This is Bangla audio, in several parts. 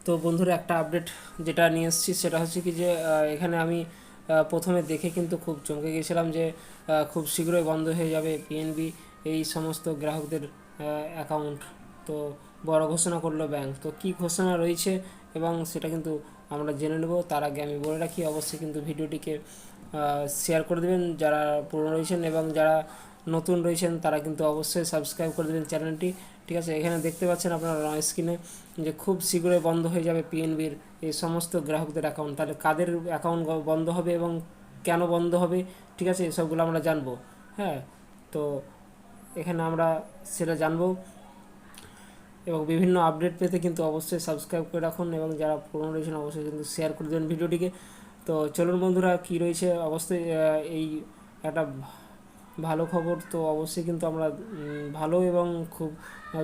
তো বন্ধুরা একটা আপডেট যেটা নিয়ে এসেছি সেটা হচ্ছে কি যে এখানে আমি প্রথমে দেখে কিন্তু খুব চমকে গিয়েছিলাম যে খুব শীঘ্রই বন্ধ হয়ে যাবে পিএনবি এই সমস্ত গ্রাহকদের অ্যাকাউন্ট। তো বড় ঘোষণা করলো ব্যাংক, তো কি ঘোষণা রয়েছে এবং সেটা কিন্তু আমরা জেনে নেব। তার আগে আমি বলে রাখি, অবশ্যই কিন্তু ভিডিওটিকে শেয়ার করে দেবেন যারা পুরনো রয়েছেন, এবং যারা নতুন রয়েছেন তারা কিন্তু অবশ্যই সাবস্ক্রাইব করে দেবেন চ্যানেলটি। ঠিক আছে, এখানে দেখতে পাচ্ছেন আপনারা স্ক্রিনে যে খুব শীঘ্রই বন্ধ হয়ে যাবে পিএনবির এই সমস্ত গ্রাহকদের অ্যাকাউন্ট। তাহলে কাদের অ্যাকাউন্ট বন্ধ হবে এবং কেন বন্ধ হবে, ঠিক আছে, এসবগুলো আমরা জানবো। হ্যাঁ, তো এখানে আমরা সেটা জানবো, এবং বিভিন্ন আপডেট পেতে কিন্তু অবশ্যই সাবস্ক্রাইব করে রাখুন, এবং যারা পুরনো রয়েছেন অবশ্যই কিন্তু শেয়ার করে দেবেন ভিডিওটিকে। তো চলুন বন্ধুরা, কি রয়েছে অবশ্যই এই একটা ভালো খবর। তো অবশ্যই কিন্তু আমরা ভালো এবং খুব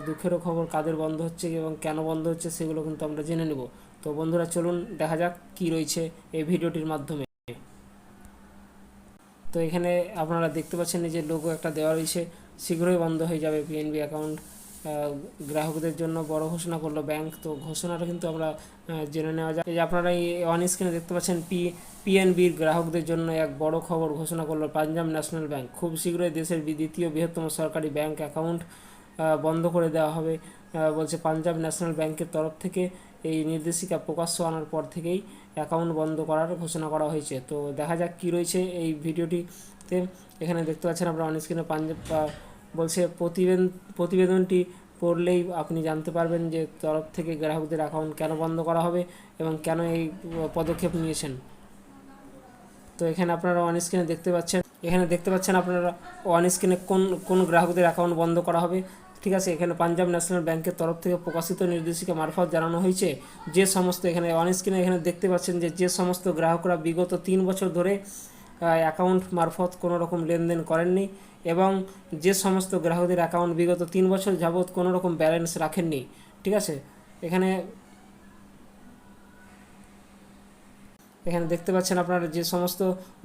দুঃখেরও খবর, কাদের বন্ধ হচ্ছে এবং কেন বন্ধ হচ্ছে সেগুলো কিন্তু আমরা জেনে নেব। তো বন্ধুরা চলুন দেখা যাক কি রয়েছে এই ভিডিওটির মাধ্যমে। তো এখানে আপনারা দেখতে পাচ্ছেন এই যে লোগো একটা দেওয়া রয়েছে, শীঘ্রই বন্ধ হয়ে যাবে পিএনবি অ্যাকাউন্ট, গ্রাহকদের জন্য বড় ঘোষণা করলো ব্যাংক। তো ঘোষণাটা কিন্তু আমরা জেনে নেওয়া যায়। এই যে আপনারা এই অন স্ক্রিনে দেখতে পাচ্ছেন পিএনবির গ্রাহকদের জন্য এক বড় খবর ঘোষণা করলো পাঞ্জাব ন্যাশনাল ব্যাংক। খুব শীঘ্রই দেশের দ্বিতীয় বৃহত্তম সরকারি ব্যাংক অ্যাকাউন্ট বন্ধ করে দেওয়া হবে বলছে পাঞ্জাব ন্যাশনাল ব্যাংকের তরফ থেকে। এই নির্দেশিকা প্রকাশ্য আনার পর থেকেই অ্যাকাউন্ট বন্ধ করার ঘোষণা করা হয়েছে। তো দেখা যাক কী রয়েছে এই ভিডিওটিতে। এখানে দেখতে পাচ্ছেন আপনারা অন স্ক্রিনে পাঞ্জাব বলছে প্রতিবেদনটি পড়লেই আপনি জানতে পারবেন যে তরফ থেকে গ্রাহকদের অ্যাকাউন্ট কেন বন্ধ করা হবে এবং কেন এই পদক্ষেপ নিয়েছেন। তো এখানে আপনারা অন স্ক্রিনে দেখতে পাচ্ছেন আপনারা অন স্ক্রিনে কোন কোন গ্রাহকদের অ্যাকাউন্ট বন্ধ করা হবে। ঠিক আছে, এখানে পাঞ্জাব ন্যাশনাল ব্যাংকের তরফ থেকে প্রকাশিত নির্দেশিকা মারফত জানানো হয়েছে যে সমস্ত, এখানে অন স্ক্রিনে এখানে দেখতে পাচ্ছেন যে সমস্ত গ্রাহকরা বিগত 3 বছর ধরে অ্যাকাউন্ট মারফত কোনো রকম লেনদেন করেননি, এবং যে সমস্ত গ্রাহকদের অ্যাকাউন্ট বিগত 3 বছর যাবৎ কোনো রকম ব্যালেন্স রাখেননি। ঠিক আছে, এখানে এখানে দেখতে পাচ্ছেন আপনারা যে সমস্ত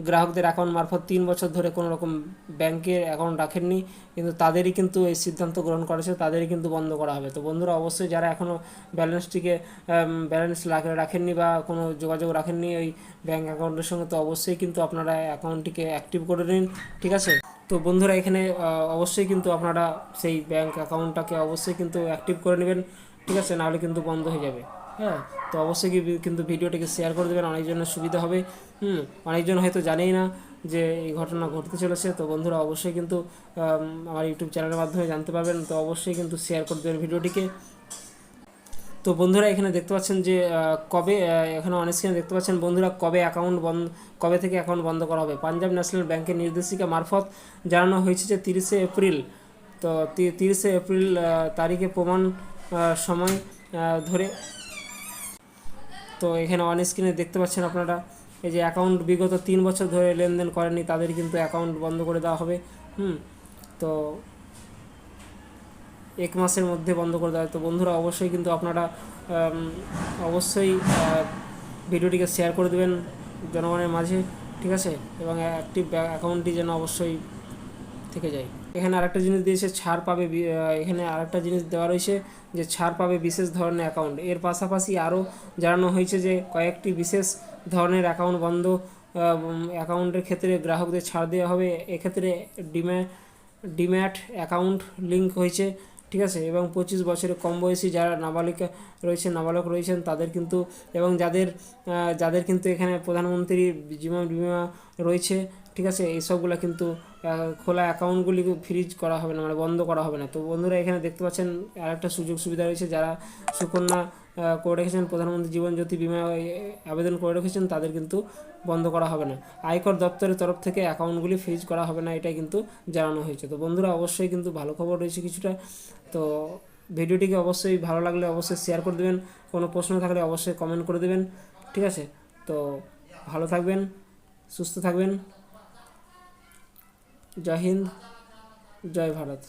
গ্রাহকদের অ্যাকাউন্ট মারফত 3 বছর ধরে কোনো রকম ব্যাংকের অ্যাকাউন্ট রাখেননি, কিন্তু তাদেরই কিন্তু এই সিদ্ধান্ত গ্রহণ করেছে, তাদেরই কিন্তু বন্ধ করা হবে। তো বন্ধুরা অবশ্যই যারা এখনও ব্যালেন্স রাখেননি বা কোনো যোগাযোগ রাখেননি ওই ব্যাংক অ্যাকাউন্টের সঙ্গে, তো অবশ্যই কিন্তু আপনারা অ্যাকাউন্টটিকে অ্যাক্টিভ করে নিন। ঠিক আছে, তো বন্ধুরা এখানে অবশ্যই কিন্তু আপনারা সেই ব্যাংক অ্যাকাউন্টটাকে অবশ্যই কিন্তু অ্যাক্টিভ করে নেবেন। ঠিক আছে, নাহলে কিন্তু বন্ধ হয়ে যাবে। হ্যাঁ, তো অবশ্যই কিন্তু ভিডিওটিকে শেয়ার করে দেবেন, অনেকজনের সুবিধা হবে। অনেকজন হয়তো জানেই না যে এই ঘটনা ঘটতে চলেছে। তো বন্ধুরা অবশ্যই কিন্তু আমার ইউটিউব চ্যানেলের মাধ্যমে জানতে পারবেন। তো অবশ্যই কিন্তু শেয়ার করে দেবেন ভিডিওটিকে। তো বন্ধুরা এখানে দেখতে পাচ্ছেন যে কবে, এখানে অন স্ক্রিনে দেখতে পাচ্ছেন বন্ধুরা কবে থেকে অ্যাকাউন্ট বন্ধ করা হবে। পাঞ্জাব ন্যাশনাল ব্যাংকের নির্দেশিকা মারফত জানানো হয়েছে যে 30শে এপ্রিল। তো 30শে এপ্রিল তারিখে প্রমাণ সময় ধরে। তো এখানে অন স্ক্রিনে দেখতে পাচ্ছেন আপনারা এই যে অ্যাকাউন্ট বিগত 3 বছর ধরে লেনদেন করেনি তাদের কিন্তু অ্যাকাউন্ট বন্ধ করে দেওয়া হবে। তো 1 মাসের মধ্যে বন্ধ করে দেওয়া হয়। তো বন্ধুরা অবশ্যই কিন্তু আপনারা অবশ্যই ভিডিওটিকে শেয়ার করে দেবেন জনগণের মাঝে। ঠিক আছে, এবং অ্যাক্টিভ অ্যাকাউন্টটি যেন অবশ্যই থেকে যায়। এখানে আরেকটা জিনিস দিয়েছে, ছাড় পাবে। এখানে আরেকটা জিনিস দেওয়া রয়েছে যে ছাড় পাবে বিশেষ ধরনের অ্যাকাউন্ট। এর পাশাপাশি আরও জানানো হয়েছে যে কয়েকটি বিশেষ ধরনের অ্যাকাউন্ট বন্ধ অ্যাকাউন্টের ক্ষেত্রে গ্রাহকদের ছাড় দেওয়া হবে। এক্ষেত্রে ডিম্যাট অ্যাকাউন্ট লিঙ্ক হয়েছে। ঠিক আছে, এবং 25 বছরের কম বয়সী যারা নাবালক রয়েছেন তাদের কিন্তু, এবং যাদের কিন্তু এখানে প্রধানমন্ত্রী জীবন বীমা রয়েছে। ঠিক আছে, এইসবগুলো কিন্তু খোলা অ্যাকাউন্টগুলি ফ্রিজ করা হবে না, মানে বন্ধ করা হবে না। তো বন্ধুরা এখানে দেখতে পাচ্ছেন আরেকটা সুযোগ সুবিধা রয়েছে, যারা সুকন্যা করে রেখেছেন, প্রধানমন্ত্রী জীবন জ্যোতি বিমা আবেদন করে রেখেছেন, তাদের কিন্তু বন্ধ করা হবে না। আয়কর দপ্তরের তরফ থেকে অ্যাকাউন্টগুলি ফ্রিজ করা হবে না, এটাই কিন্তু জানানো হয়েছে। তো বন্ধুরা অবশ্যই কিন্তু ভালো খবর রয়েছে কিছুটা। তো ভিডিওটিকে অবশ্যই ভালো লাগলে অবশ্যই শেয়ার করে দেবেন, কোনো প্রশ্ন থাকলে অবশ্যই কমেন্ট করে দেবেন। ঠিক আছে, তো ভালো থাকবেন, সুস্থ থাকবেন। জয় হিন্দ, জয় ভারত।